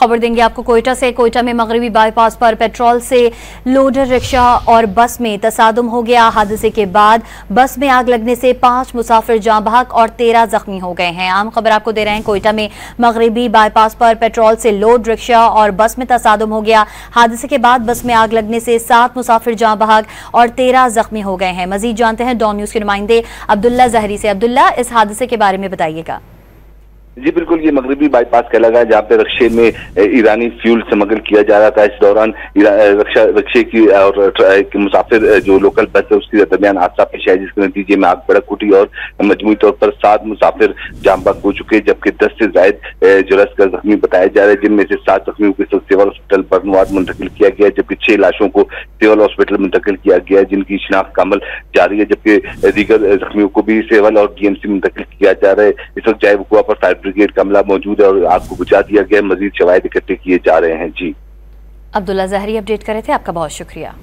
खबर देंगे आपको कोयटा से। कोयटा में मगरबी बाईपास पर पेट्रोल से लोडर रिक्शा और बस में तसादुम हो गया। हादसे के बाद बस में आग लगने से 5 मुसाफिर जाँ बहक और 13 जख्मी हो गए हैं। आम खबर आपको दे रहे हैं। कोयटा में मगरबी बाईपास पर पेट्रोल से लोड रिक्शा और बस में तसादुम हो गया। हादसे के बाद बस में आग लगने से 7 मुसाफिर जाँ बहक और 13 जख्मी हो गए हैं। मजीद जानते हैं डॉन न्यूज के नुमाइंदे अब्दुल्ला जहरी से। अब्दुल्ला, इस हादसे के बारे में बताइएगा। जी बिल्कुल, ये मगरबी बाईपास कहला गया जहाँ पे रिक्शे में ईरानी फ्यूल स्मगल किया जा रहा था। इस दौरान रिक्शे की और मुसाफिर जो लोकल बस है उसके दरमियान हादसा पेश आया, जिसके नतीजे में आग भड़क उठी और मजमूई तौर पर 7 मुसाफिर जाम बहक हो चुके, जबकि 10 से ज्यादा जुलसकर जख्मी बताए जा रहे हैं, जिनमें से 7 जख्मियों को सिविल हॉस्पिटल बरनवाद मुंतकिल किया गया, जबकि 6 लाशों को सिविल हॉस्पिटल मुंतकिल किया गया, जिनकी शिनाख्त का अमल जारी है, जबकि दीगर जख्मियों को भी सिविल और DMC मुंतकिल किया जा रहा है। इस वक्त जाए वकुआ पर फायर ब्रिगेड का अमला मौजूद है और आग को बुझा दिया गया। मजीद शवाहिद इकट्ठे किए जा रहे हैं। जी अब्दुल्ला जहरी अपडेट कर रहे थे, आपका बहुत शुक्रिया।